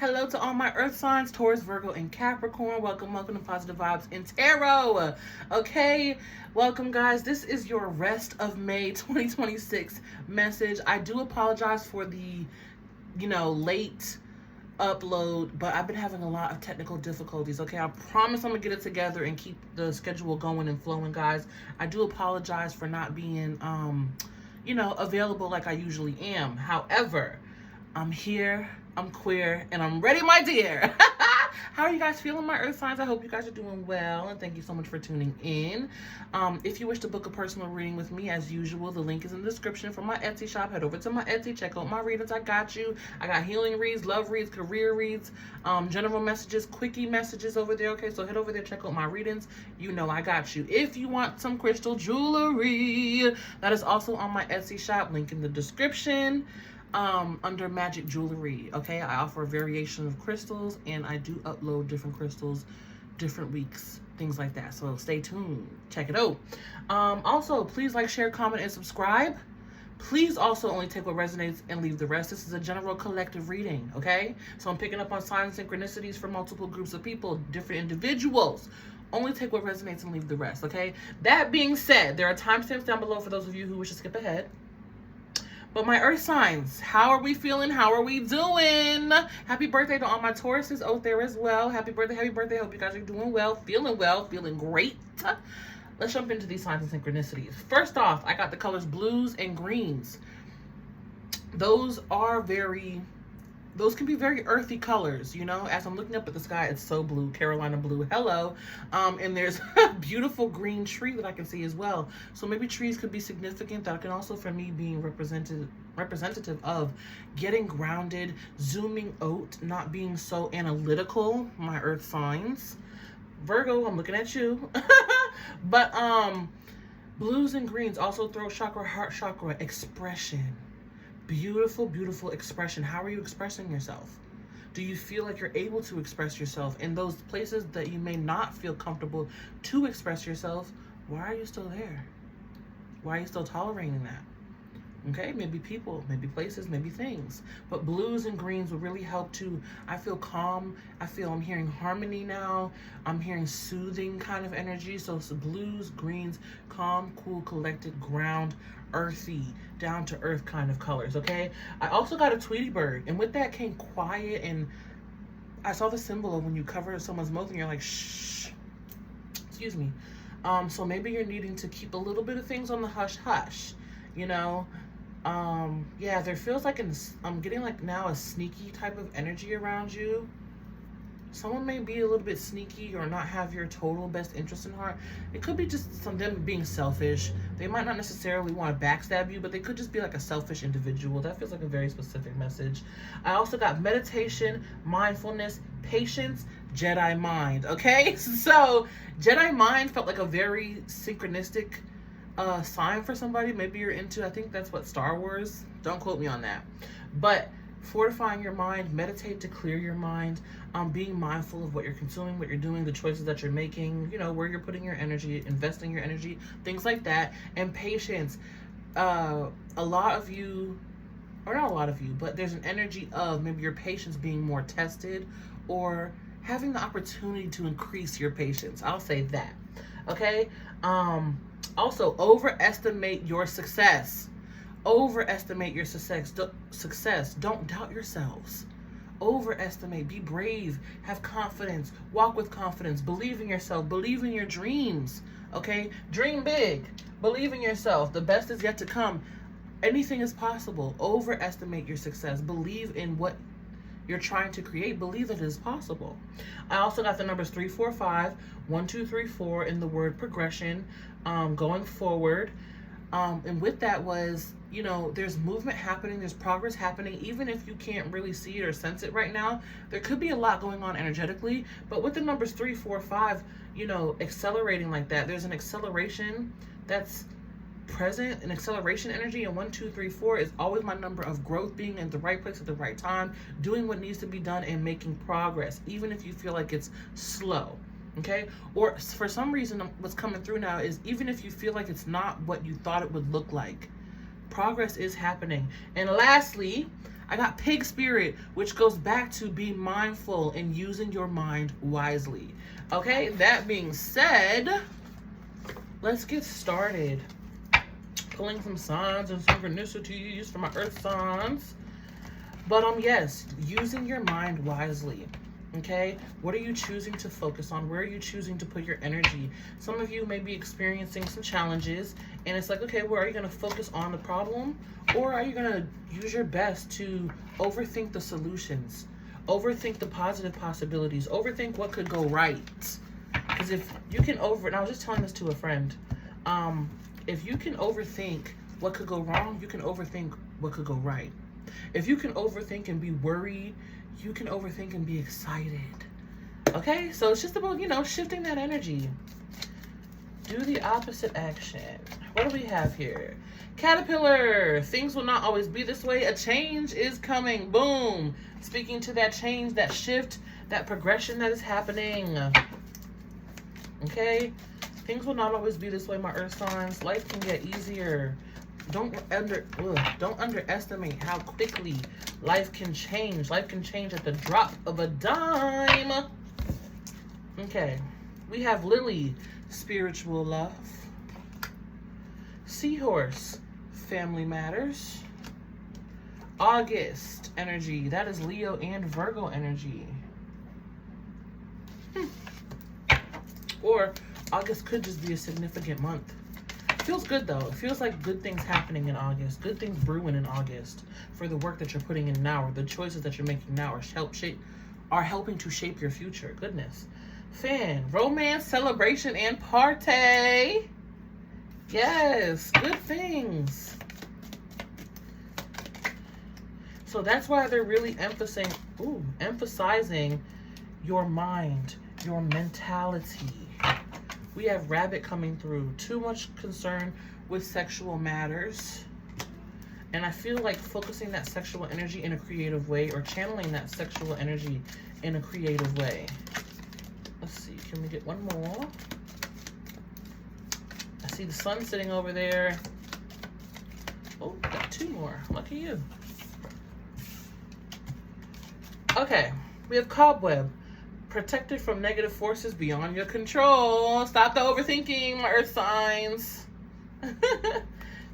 Hello to all my earth signs, Taurus, Virgo, and Capricorn. Welcome to Positive Vibes in Tarot. Okay, welcome guys. This is your rest of May 2026 message. I do apologize for the, late upload, but I've been having a lot of technical difficulties. Okay, I promise I'm gonna get it together and keep the schedule going and flowing, guys. I do apologize for not being, available like I usually am. However, I'm here, I'm queer, and I'm ready, my dear. How are you guys feeling, my earth signs? I hope you guys are doing well, and thank you so much for tuning in. If you wish to book a personal reading with me, as usual, the link is in the description for my Etsy shop. Head over to my Etsy, check out my readings. I got you. I got healing reads, love reads, career reads, general messages, quickie messages over there. Okay, so head over there, check out my readings. You know I got you. If you want some crystal jewelry, that is also on my Etsy shop, link in the description. Under magic jewelry. Okay, I offer a variation of crystals, and I do upload different crystals different weeks, things like that. So stay tuned, check it out. Also, please like, share, comment, and subscribe. Please also only take what resonates and leave the rest. This is a general collective reading. Okay, so I'm picking up on signs and synchronicities for multiple groups of people, different individuals. Only take what resonates and leave the rest. Okay, that being said, there are timestamps down below for those of you who wish to skip ahead. But my earth signs, how are we feeling? How are we doing? Happy birthday to all my Tauruses out there as well. Happy birthday, happy birthday. Hope you guys are doing well, feeling great. Let's jump into these signs and synchronicities. First off, I got the colors blues and greens. Those can be very earthy colors, As I'm looking up at the sky, it's so blue, Carolina blue, hello. And there's a beautiful green tree that I can see as well. So maybe trees could be significant. That can also, for me, being representative of getting grounded, zooming out, not being so analytical, my earth signs. Virgo, I'm looking at you. But blues and greens, also throat chakra, heart chakra, expression. Beautiful, beautiful expression. How are you expressing yourself? Do you feel like you're able to express yourself in those places that you may not feel comfortable to express yourself? Why are you still there? Why are you still tolerating that? Okay, maybe people, maybe places, maybe things. But blues and greens will really help to, I feel calm. I'm hearing harmony now. I'm hearing soothing kind of energy. So it's blues, greens, calm, cool, collected, ground, earthy, down to earth kind of colors, okay? I also got a Tweety bird, and with that came quiet, and I saw the symbol of when you cover someone's mouth and you're like, shh, excuse me. So maybe you're needing to keep a little bit of things on the hush hush, yeah, there feels like I'm getting like now a sneaky type of energy around you. Someone may be a little bit sneaky or not have your total best interest in heart. It could be just them being selfish. They might not necessarily want to backstab you, but they could just be like a selfish individual. That feels like a very specific message. I also got meditation, mindfulness, patience, Jedi mind. Okay, so Jedi mind felt like a very synchronistic sign for somebody. Maybe you're into, I think that's what Star Wars, don't quote me on that, but fortifying your mind, meditate to clear your mind, being mindful of what you're consuming, what you're doing, the choices that you're making, where you're putting your energy, investing your energy, things like that. And patience. A lot of you, or not a lot of you, but there's an energy of maybe your patience being more tested, or having the opportunity to increase your patience. I'll say that. Okay. Also, overestimate your success. Overestimate your success. Don't doubt yourselves. Overestimate. Be brave. Have confidence. Walk with confidence. Believe in yourself. Believe in your dreams. Okay? Dream big. Believe in yourself. The best is yet to come. Anything is possible. Overestimate your success. Believe in what you're trying to create. Believe that it is possible. I also got the numbers 3, 4, 5, 1, 2, 3, 4 in the word progression, going forward. And with that was, there's movement happening, there's progress happening, even if you can't really see it or sense it right now. There could be a lot going on energetically, but with the numbers 3, 4, 5, accelerating like that, there's an acceleration that's present, an acceleration energy. And 1, 2, 3, 4 is always my number of growth, being in the right place at the right time, doing what needs to be done and making progress, even if you feel like it's slow. Okay, or for some reason what's coming through now is even if you feel like it's not what you thought it would look like, progress is happening. And lastly, I got pig spirit, which goes back to be mindful and using your mind wisely. Okay, that being said, let's get started. Pulling some signs and synchronicities for my earth signs. But yes, using your mind wisely. Okay, what are you choosing to focus on? Where are you choosing to put your energy? Some of you may be experiencing some challenges, and it's like, okay, well, are you going to focus on the problem, or are you going to use your best to overthink the solutions, overthink the positive possibilities, overthink what could go right? Because if you can and I was just telling this to a friend, if you can overthink what could go wrong, you can overthink what could go right. If you can overthink and be worried, you can overthink and be excited. Okay, so it's just about, shifting that energy. Do the opposite action. What do we have here? Caterpillar, things will not always be this way. A change is coming. Boom. Speaking to that change, that shift, that progression that is happening. Okay, things will not always be this way, my earth signs. Life can get easier. Don't underestimate how quickly life can change. Life can change at the drop of a dime. Okay, we have Lily, spiritual love. Seahorse, family matters. August energy, that is Leo and Virgo energy. Or August could just be a significant month. Feels good though. It feels like good things happening in August. Good things brewing in August for the work that you're putting in now, or the choices that you're making now are helping to shape your future. Goodness. Fan, romance, celebration, and party. Yes, good things. So that's why they're really emphasizing your mind, your mentality. We have rabbit coming through. Too much concern with sexual matters. And I feel like focusing that sexual energy in a creative way, or channeling that sexual energy in a creative way. Let's see. Can we get one more? I see the sun sitting over there. Oh, got two more. Lucky you. Okay. We have cobweb. Protected from negative forces beyond your control. Stop the overthinking, my earth signs.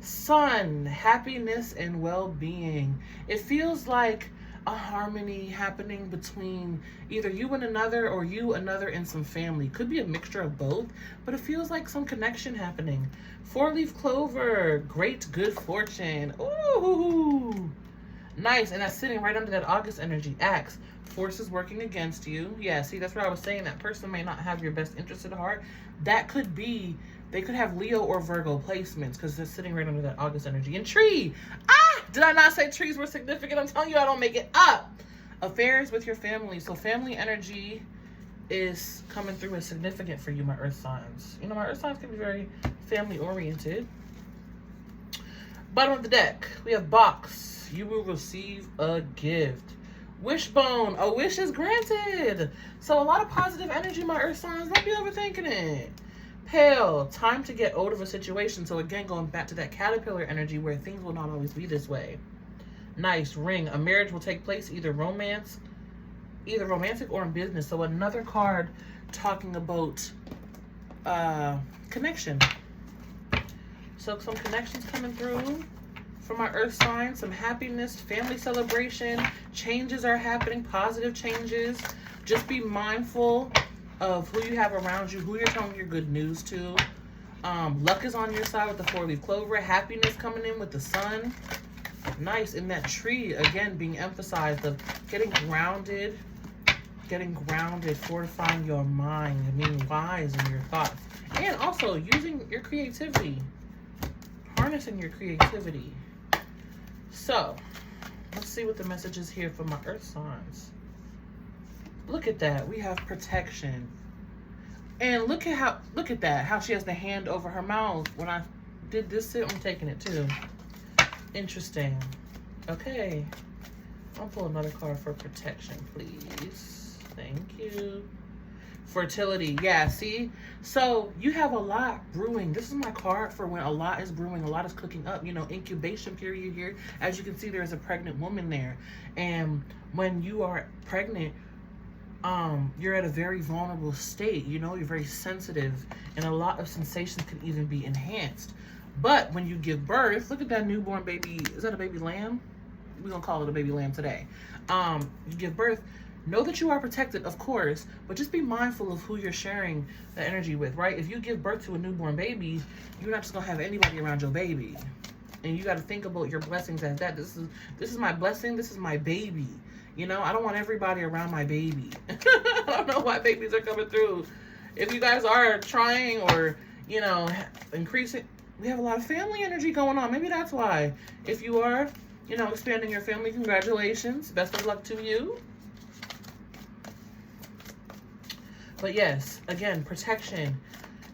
Sun, happiness and well-being. It feels like a harmony happening between either you and another, or you, another, and some family. Could be a mixture of both, but it feels like some connection happening. Four-leaf clover, great good fortune. Ooh, nice. And that's sitting right under that August energy. Axe, forces working against you. Yeah, see, that's what I was saying. That person may not have your best interest at heart. That could be, they could have Leo or Virgo placements, because they're sitting right under that August energy. And tree. Did I not say trees were significant? I'm telling you, I don't make it up. Affairs with your family. So family energy is coming through as significant for you, my earth signs. My earth signs can be very family oriented. Bottom of the deck, we have box. You will receive a gift. Wishbone, a wish is granted. So a lot of positive energy, my earth signs. Don't be overthinking it. Pale, time to get out of a situation. So again, going back to that caterpillar energy where things will not always be this way. Nice. Ring, a marriage will take place, either romantic or in business. So another card talking about connection. So some connections coming through. For my earth sign, some happiness, family celebration, changes are happening, positive changes. Just be mindful of who you have around you, who you're telling your good news to. Luck is on your side with the four-leaf clover. Happiness coming in with the sun. Nice. In that tree, again, being emphasized of getting grounded, fortifying your mind, and being wise in your thoughts. And also using your creativity, harnessing your creativity. So, let's see what the message is here for my earth signs. Look at that. We have protection. And look at that, how she has the hand over her mouth. When I did this sit, I'm taking it too. Interesting. Okay. I'll pull another card for protection, please. Thank you. Fertility. Yeah, see? So you have a lot brewing. This is my card for when a lot is brewing, a lot is cooking up. You know, incubation period here. As you can see, there is a pregnant woman there. And when you are pregnant, you're at a very vulnerable state. You know, you're very sensitive. And a lot of sensations can even be enhanced. But when you give birth, look at that newborn baby. Is that a baby lamb? We're going to call it a baby lamb today. You give birth. Know that you are protected, of course, but just be mindful of who you're sharing the energy with, right? If you give birth to a newborn baby, you're not just gonna have anybody around your baby. And you gotta think about your blessings as that. This is my blessing, this is my baby. You know, I don't want everybody around my baby. I don't know why babies are coming through. If you guys are trying or, you know, increasing, we have a lot of family energy going on. Maybe that's why. If you are, you know, expanding your family, congratulations. Best of luck to you. But yes, again, protection.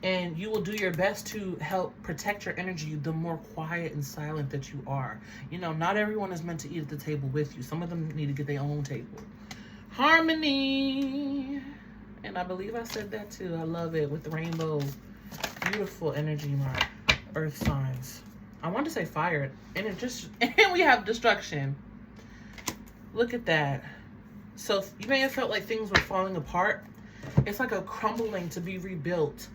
And you will do your best to help protect your energy the more quiet and silent that you are. You know, not everyone is meant to eat at the table with you. Some of them need to get their own table. Harmony. And I believe I said that too. I love it with the rainbow. Beautiful energy, my earth signs. I wanted to say fire. And and we have destruction. Look at that. So you may have felt like things were falling apart. It's like a crumbling to be rebuilt.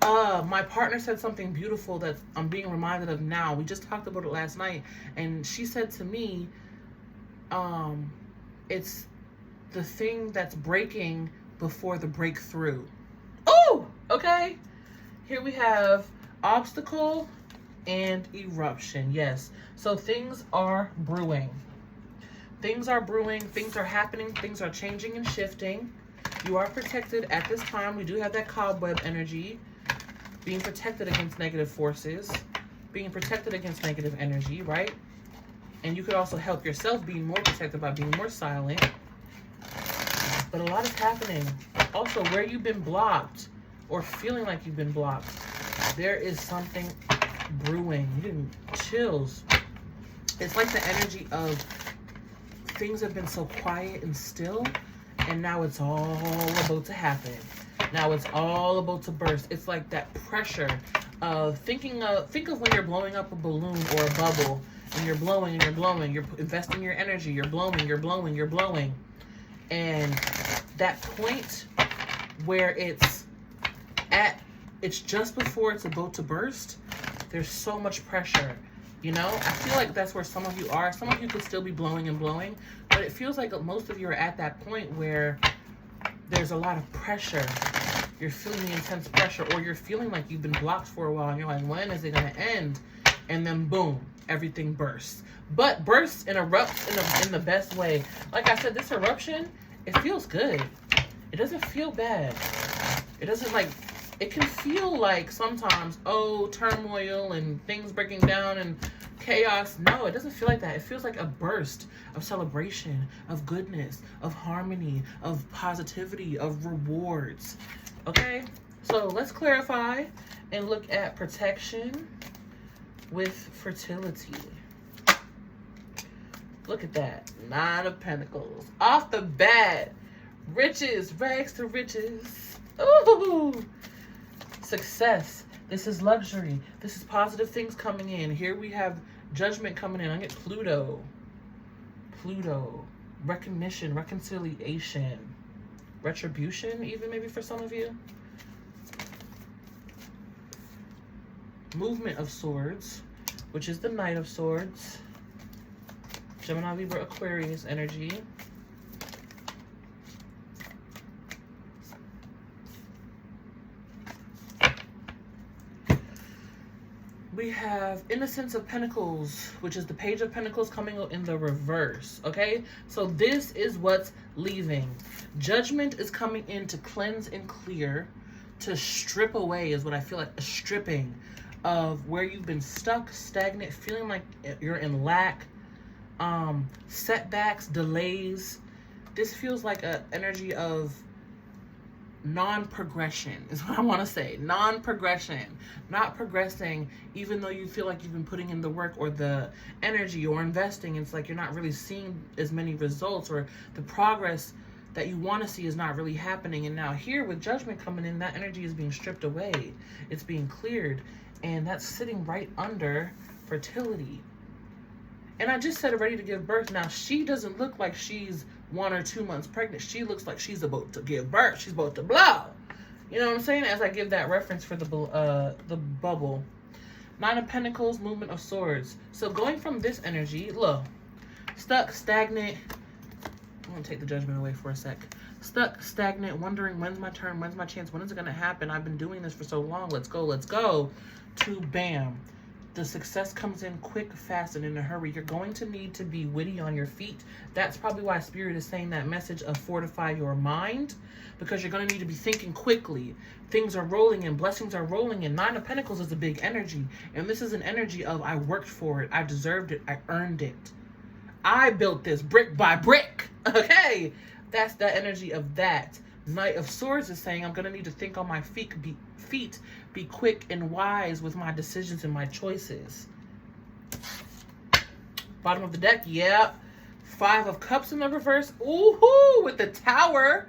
My partner said something beautiful that I'm being reminded of now. We just talked about it last night. And she said to me, it's the thing that's breaking before the breakthrough. Oh, okay. Here we have obstacle and eruption. Yes. So things are brewing. Things are brewing. Things are happening. Things are changing and shifting. You are protected at this time. We do have that cobweb energy. Being protected against negative forces. Being protected against negative energy, right? And you could also help yourself being more protected by being more silent. But a lot is happening. Also, where you've been blocked or feeling like you've been blocked, there is something brewing. You're getting chills. It's like the energy of things have been so quiet and still. And now it's all about to happen. Now it's all about to burst. It's like that pressure of think of when you're blowing up a balloon or a bubble and you're blowing and you're blowing. You're investing your energy. You're blowing, you're blowing, you're blowing. And that point where it's just before it's about to burst, there's so much pressure. You know, I feel like that's where some of you are. Some of you could still be blowing and blowing, but it feels like most of you are at that point where there's a lot of pressure. You're feeling the intense pressure, or you're feeling like you've been blocked for a while, and you're like, when is it going to end? And then boom, everything bursts. But bursts and erupts in the best way. Like I said, this eruption, it feels good. It doesn't feel bad. It doesn't like... It can feel like sometimes, oh, turmoil and things breaking down and chaos. No, it doesn't feel like that. It feels like a burst of celebration, of goodness, of harmony, of positivity, of rewards. Okay? So let's clarify and look at protection with fertility. Look at that. 9 of Pentacles. Off the bat. Riches. Rags to riches. Ooh. Success. This is luxury. This is positive things coming in. Here we have judgment coming in. I get Pluto. Pluto. Recognition, reconciliation, retribution, even maybe for some of you. Movement of Swords, which is the Knight of Swords. Gemini, Libra, Aquarius energy. We have Innocence of Pentacles, which is the Page of Pentacles coming out in the reverse, okay? So this is what's leaving. Judgment is coming in to cleanse and clear, to strip away is what I feel like, a stripping of where you've been stuck, stagnant, feeling like you're in lack, setbacks, delays. This feels like an energy of non-progression is what I want to say. Non-progression. Not progressing even though you feel like you've been putting in the work or the energy or investing. It's like you're not really seeing as many results, or the progress that you want to see is not really happening. And now here with Judgment coming in, that energy is being stripped away. It's being cleared. And that's sitting right under fertility. And I just said ready to give birth. Now, she doesn't look like she's 1 or 2 months pregnant. She looks like she's about to give birth. She's about to blow. You know what I'm saying? As I give that reference for the bubble. 9 of Pentacles, movement of swords. So going from this energy, look, stuck, stagnant. I'm going to take the Judgment away for a sec. Stuck, stagnant, wondering when's my turn, when's my chance, when is it going to happen? I've been doing this for so long. Let's go, let's go. To bam. The success comes in quick, fast, and in a hurry. You're going to need to be witty on your feet. That's probably why Spirit is saying that message of fortify your mind, because you're going to need to be thinking quickly. Things are rolling in. Blessings are rolling in. 9 of Pentacles is a big energy. And this is an energy of I worked for it. I deserved it. I earned it. I built this brick by brick. Okay? That's the energy of that. Knight of Swords is saying I'm going to need to think on my feet, be quick and wise with my decisions and my choices. Bottom of the deck, yeah. 5 of Cups in the reverse. Ooh, with the Tower.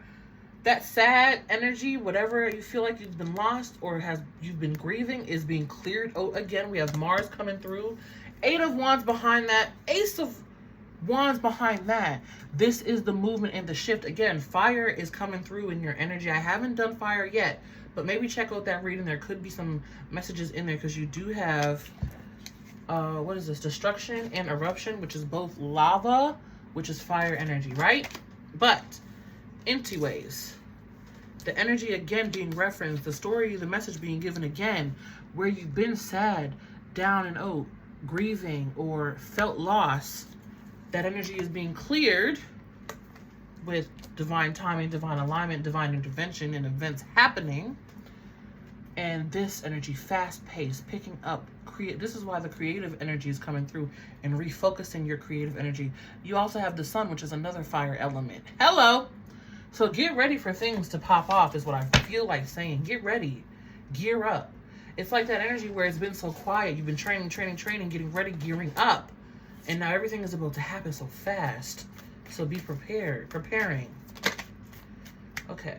That sad energy, whatever you feel like you've been lost or you've been grieving, is being cleared. Oh, again, we have Mars coming through. 8 of Wands behind that. Ace of Wands behind that. This is the movement and the shift. Again, fire is coming through in your energy. I haven't done fire yet, but maybe check out that reading. There could be some messages in there because you do have, what is this? Destruction and eruption, which is both lava, which is fire energy, right? But anyways, the energy again being referenced, the story, the message being given again, where you've been sad, down and out, grieving, or felt loss. That energy is being cleared with divine timing, divine alignment, divine intervention, and events happening. And this energy, fast-paced, picking up. This is why the creative energy is coming through and refocusing your creative energy. You also have the sun, which is another fire element. Hello! So get ready for things to pop off is what I feel like saying. Get ready. Gear up. It's like that energy where it's been so quiet. You've been training, getting ready, gearing up. And now everything is about to happen so fast. So be preparing. Okay.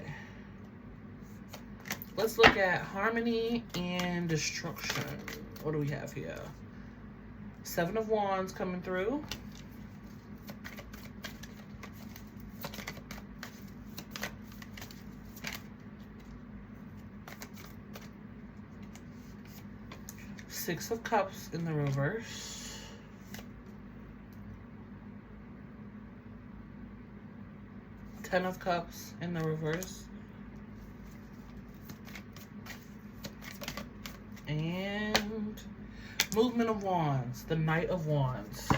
Let's look at harmony and destruction. What do we have here? 7 of Wands coming through. Six of Cups in the reverse. 10 of Cups in the reverse. And movement of Wands, the Knight of Wands.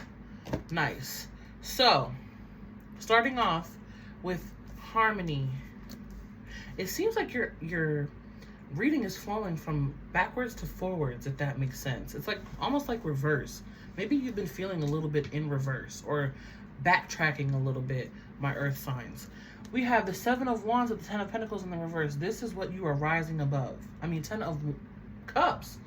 Nice. So, starting off with harmony. It seems like your reading is flowing from backwards to forwards, if that makes sense. It's like almost like reverse. Maybe you've been feeling a little bit in reverse or backtracking a little bit, my earth signs. We have the 7 of Wands with the 10 of Pentacles in the reverse. This is what you are rising above. I mean, 10 of Cups.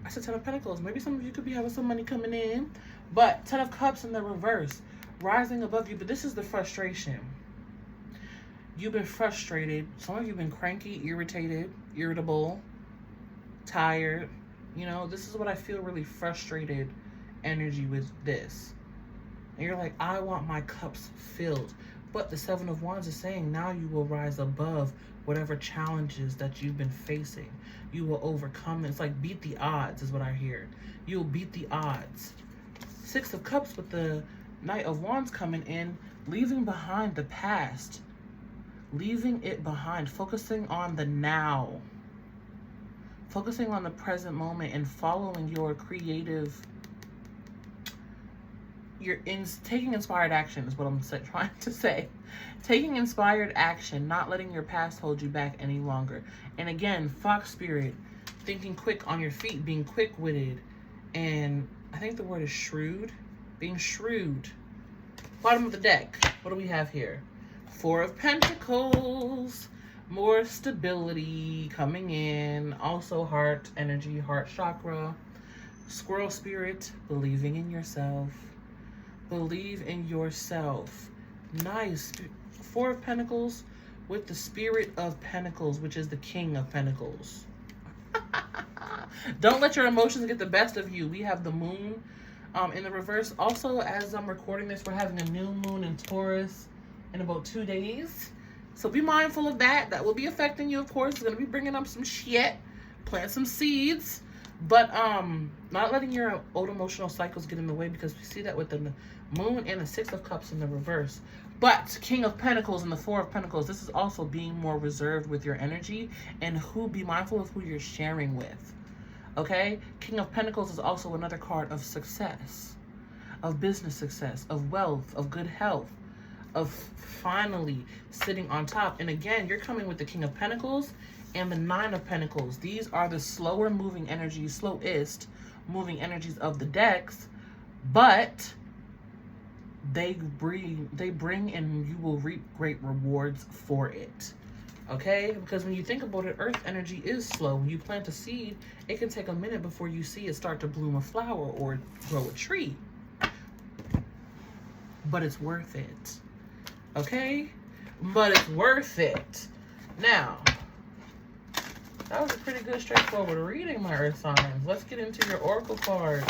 I said 10 of Pentacles. Maybe some of you could be having some money coming in. But 10 of Cups in the reverse. Rising above you. But this is the frustration. You've been frustrated. Some of you have been cranky, irritated, irritable, tired. You know, this is what I feel really frustrated energy with this. And you're like, I want my cups filled. But the 7 of Wands is saying now you will rise above whatever challenges that you've been facing. You will overcome. It's like beat the odds is what I hear. You'll beat the odds. 6 of Cups with the Knight of Wands coming in, leaving behind the past. Leaving it behind. Focusing on the now. Focusing on the present moment and following your creative... taking inspired action is what I'm trying to say. Taking inspired action, not letting your past hold you back any longer. And again, Fox Spirit, thinking quick on your feet, being quick-witted, and I think the word is shrewd. Being shrewd. Bottom of the deck, what do we have here? 4 of Pentacles, more stability coming in. Also heart energy, heart chakra. Squirrel Spirit, believing in yourself. Believe in yourself. Nice. Four of Pentacles with the Spirit of Pentacles, which is the King of Pentacles. Don't let your emotions get the best of you. We have the Moon in the reverse. Also, as I'm recording this, we're having a new moon in Taurus in about 2 days. So be mindful of that. That will be affecting you, of course. It's going to be bringing up some shit. Plant some seeds. But not letting your old emotional cycles get in the way, because we see that with the Moon and the Six of Cups in the reverse. But King of Pentacles and the Four of Pentacles, this is also being more reserved with your energy and be mindful of who you're sharing with. Okay? King of Pentacles is also another card of success, of business success, of wealth, of good health, of finally sitting on top. And again, you're coming with the King of Pentacles and the Nine of Pentacles. These are the slower moving energies, slowest moving energies of the decks, but they bring and you will reap great rewards for it. Okay? Because when you think about it, earth energy is slow. When you plant a seed, it can take a minute before you see it start to bloom a flower or grow a tree. But it's worth it. Okay? But it's worth it. Now, that was a pretty good, straightforward reading, my earth signs. Let's get into your oracle cards.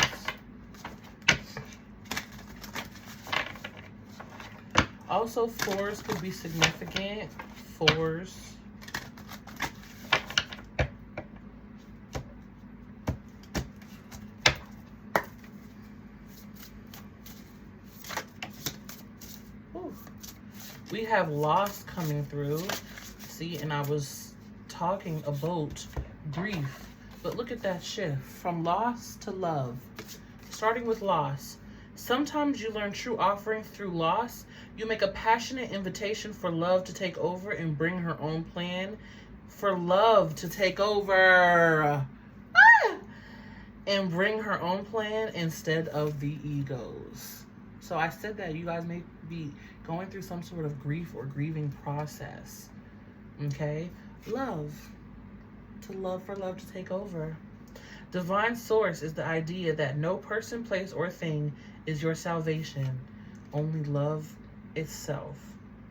Also, fours could be significant. Fours. Ooh. We have loss coming through. See, and I was talking about grief, but look at that shift from loss to love. Starting with loss. Sometimes you learn true offerings through loss. You make a passionate invitation for love to take over and bring her own plan. For love to take over. And bring her own plan instead of the egos. So I said that you guys may be going through some sort of grief or grieving process. Okay? Love. To love, for love to take over. Divine source is the idea that no person, place, or thing is your salvation. Only love itself.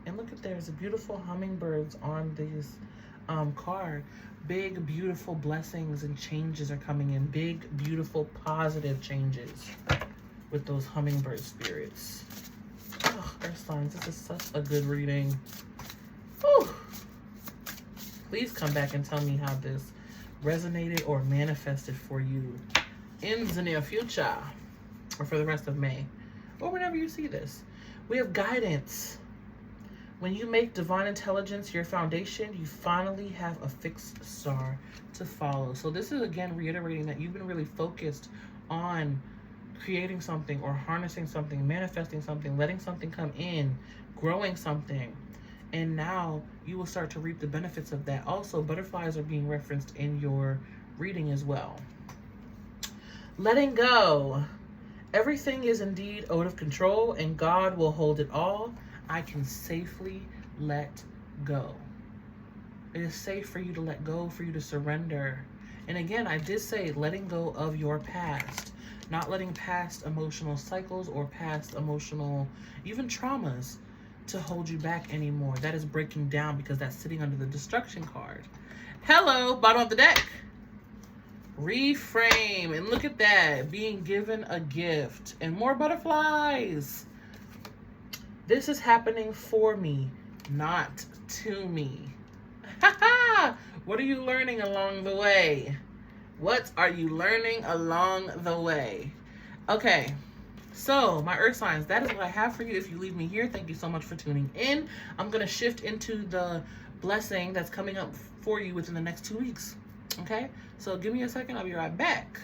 And look at, there's a beautiful hummingbirds on this card. Big, beautiful blessings and changes are coming in. Big, beautiful, positive changes with those hummingbird spirits. Oh, earth signs, this is such a good reading. Whew. Please come back and tell me how this resonated or manifested for you in the near future, or for the rest of May, or whenever you see this. We have guidance. When you make divine intelligence your foundation, you finally have a fixed star to follow. So this is again reiterating that you've been really focused on creating something or harnessing something, manifesting something, letting something come in, growing something. And now you will start to reap the benefits of that. Also, butterflies are being referenced in your reading as well. Letting go. Everything is indeed out of control and God will hold it all. I can safely let go. It is safe for you to let go, for you to surrender. And again, I did say letting go of your past. Not letting past emotional cycles or past emotional, even traumas, to hold you back anymore. That is breaking down because that's sitting under the destruction card. Hello, bottom of the deck. Reframe. And look at that. Being given a gift. And more butterflies. This is happening for me, not to me. What are you learning along the way? What are you learning along the way? Okay. So, my earth signs, that is what I have for you. If you leave me here, thank you so much for tuning in. I'm going to shift into the blessing that's coming up for you within the next 2 weeks. Okay? So, give me a second. I'll be right back.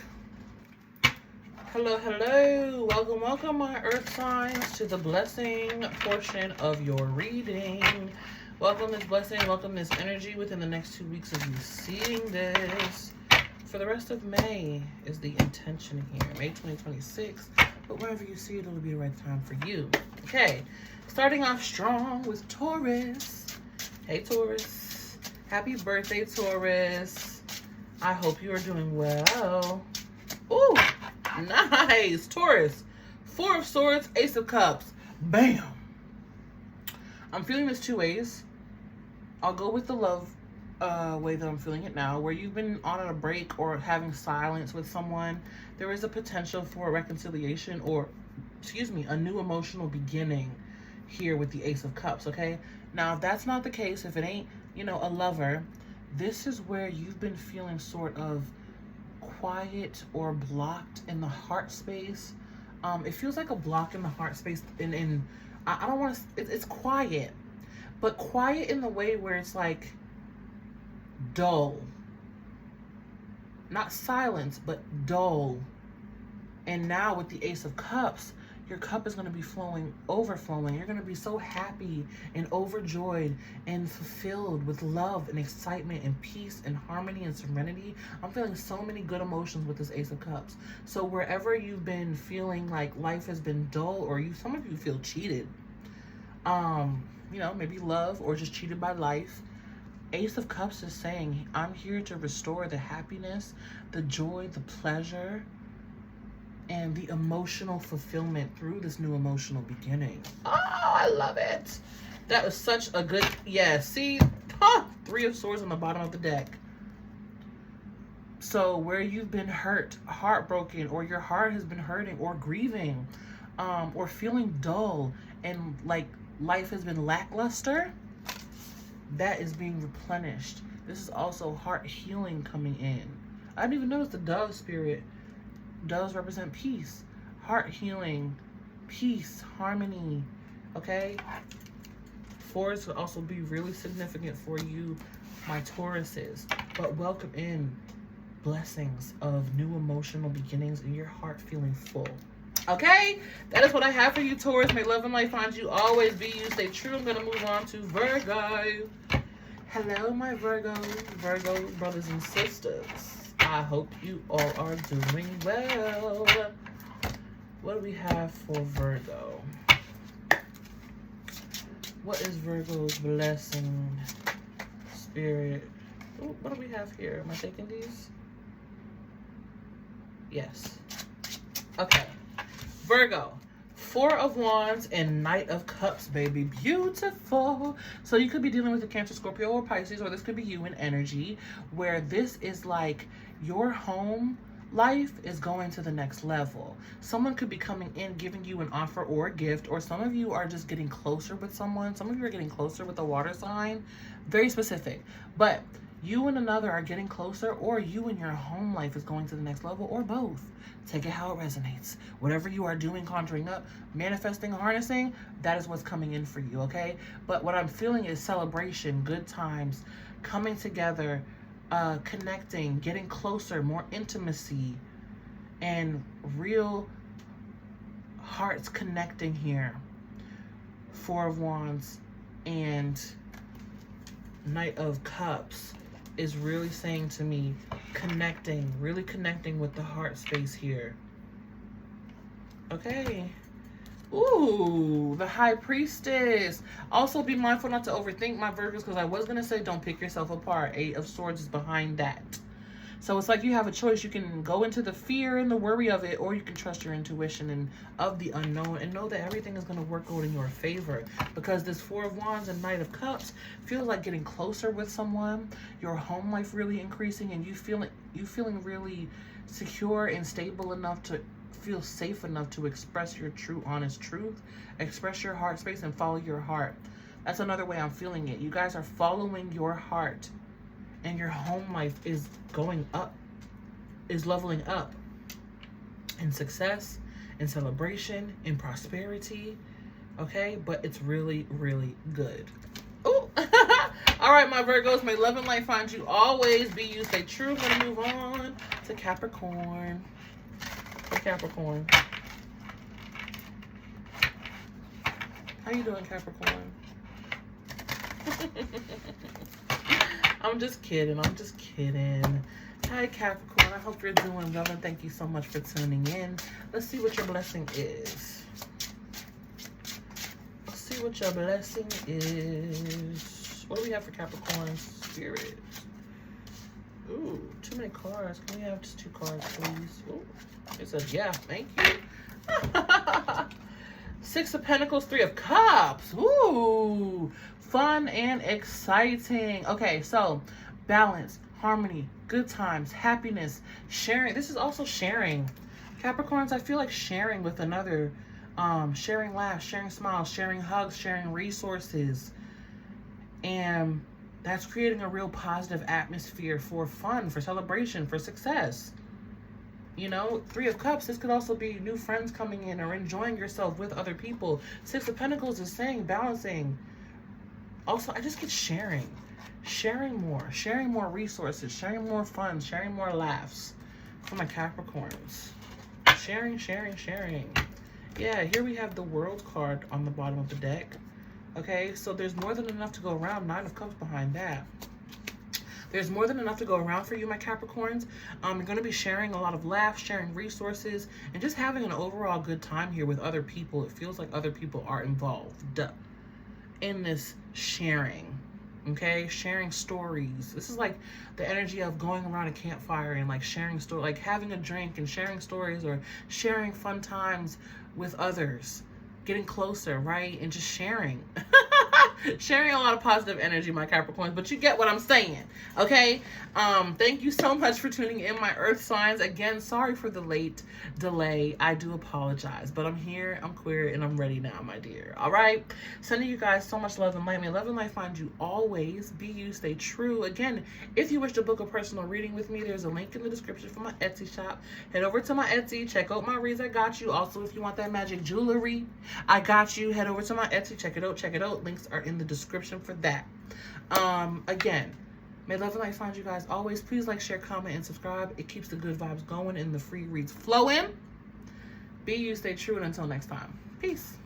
Hello, hello. Welcome, welcome, my earth signs, to the blessing portion of your reading. Welcome this blessing. Welcome this energy within the next 2 weeks of you seeing this. For the rest of May is the intention here. May 2026. But whenever you see it, it'll be the right time for you. Okay, starting off strong with Taurus. Hey, Taurus. Happy birthday, Taurus. I hope you are doing well. Ooh, nice. Taurus. Four of Swords, Ace of Cups. Bam. I'm feeling this two ways. I'll go with the love way that I'm feeling it now, where you've been on a break or having silence with someone. There is a potential for reconciliation or, excuse me, a new emotional beginning here with the Ace of Cups, okay? Now, if that's not the case, if it ain't, you know, a lover, this is where you've been feeling sort of quiet or blocked in the heart space. It feels like a block in the heart space, and I don't want to, it's quiet, but quiet in the way where it's like dull. Not silence, but dull. And now with the Ace of Cups, your cup is going to be overflowing. You're going to be so happy and overjoyed and fulfilled with love and excitement and peace and harmony and serenity. I'm feeling so many good emotions with this Ace of Cups. So wherever you've been feeling like life has been dull, or some of you feel cheated, you know, maybe love or just cheated by life, Ace of Cups is saying, I'm here to restore the happiness, the joy, the pleasure, and the emotional fulfillment through this new emotional beginning. Oh, I love it. That was such a good, yeah, see, Three of Swords on the bottom of the deck. So where you've been hurt, heartbroken, or your heart has been hurting or grieving, or feeling dull and like life has been lackluster, that is being replenished. This is also heart healing coming in. I didn't even notice the dove spirit. Doves represent peace, heart healing, peace, harmony, okay? Fours could also be really significant for you, my Tauruses. But welcome in blessings of new emotional beginnings and your heart feeling full. Okay? That is what I have for you, Taurus. May love and light find you. Always be you. Stay true. I'm going to move on to Virgo. Hello, my Virgo brothers and sisters. I hope you all are doing well. What do we have for Virgo? What is Virgo's blessing spirit? Ooh, what do we have here? Am I taking these? Yes. Okay. Virgo. Four of Wands and Knight of Cups, baby. Beautiful. So you could be dealing with a Cancer, Scorpio, or Pisces, or this could be you in energy, where this is like your home life is going to the next level. Someone could be coming in, giving you an offer or a gift, or some of you are just getting closer with someone. Some of you are getting closer with a water sign. Very specific. But you and another are getting closer, or you and your home life is going to the next level, or both. Take it how it resonates. Whatever you are doing, conjuring up, manifesting, harnessing, that is what's coming in for you, okay? But what I'm feeling is celebration, good times, coming together, connecting, getting closer, more intimacy, and real hearts connecting here. Four of Wands and Knight of Cups is really saying to me, connecting, really connecting with the heart space here. Okay. Ooh, the High Priestess. Also be mindful not to overthink, my Virgos, because I was going to say don't pick yourself apart. Eight of Swords is behind that. So it's like you have a choice. You can go into the fear and the worry of it, or you can trust your intuition and of the unknown and know that everything is going to work out in your favor. Because this Four of Wands and Knight of Cups feels like getting closer with someone, your home life really increasing, and you feeling really secure and stable enough to feel safe enough to express your true, honest truth, express your heart space, and follow your heart. That's another way I'm feeling it. You guys are following your heart, and your home life is going up, is leveling up in success, in celebration, in prosperity, okay? But it's really, really good. Ooh. All right, my Virgos, may love and light find you always. Be you, stay true. I'm going to move on to Capricorn. Capricorn. How you doing, Capricorn? I'm just kidding. I'm just kidding. Hi, Capricorn. I hope you're doing well, and thank you so much for tuning in. Let's see what your blessing is. Let's see what your blessing is. What do we have for Capricorn spirit? Ooh, too many cards. Can we have just 2 cards, please? Ooh. It says, yeah, thank you. Six of Pentacles, Three of Cups. Ooh, fun and exciting. Okay, so balance, harmony, good times, happiness, sharing. This is also sharing. Capricorns, I feel like sharing with another, sharing laughs, sharing smiles, sharing hugs, sharing resources. And that's creating a real positive atmosphere for fun, for celebration, for success. You know, Three of Cups, this could also be new friends coming in or enjoying yourself with other people. Six of Pentacles is saying balancing. Also, I just get sharing more resources, sharing more fun, sharing more laughs for my Capricorns. Sharing. Yeah, here we have the World card on the bottom of the deck. Okay, so there's more than enough to go around. Nine of Cups behind that. There's more than enough to go around for you, my Capricorns. You're going to be sharing a lot of laughs, sharing resources, and just having an overall good time here with other people. It feels like other people are involved in this sharing. Okay, sharing stories. This is like the energy of going around a campfire and like sharing stories, like having a drink and sharing stories, or sharing fun times with others, getting closer, right? And just sharing. Sharing a lot of positive energy, my Capricorns, but you get what I'm saying, okay? Thank you so much for tuning in, my Earth signs. Again, sorry for the late delay. I do apologize, but I'm here, I'm queer, and I'm ready now, my dear. All right? Sending you guys so much love and light. May love and light find you always. Be you, stay true. Again, if you wish to book a personal reading with me, there's a link in the description for my Etsy shop. Head over to my Etsy, check out my reads. I got you. Also, if you want that magic jewelry, I got you. Head over to my Etsy, check it out. Links are in the description for that. Again, may love and light find you guys always. Please like, share, comment, and subscribe. It keeps the good vibes going and the free reads flowing. Be you, stay true, and until next time, peace.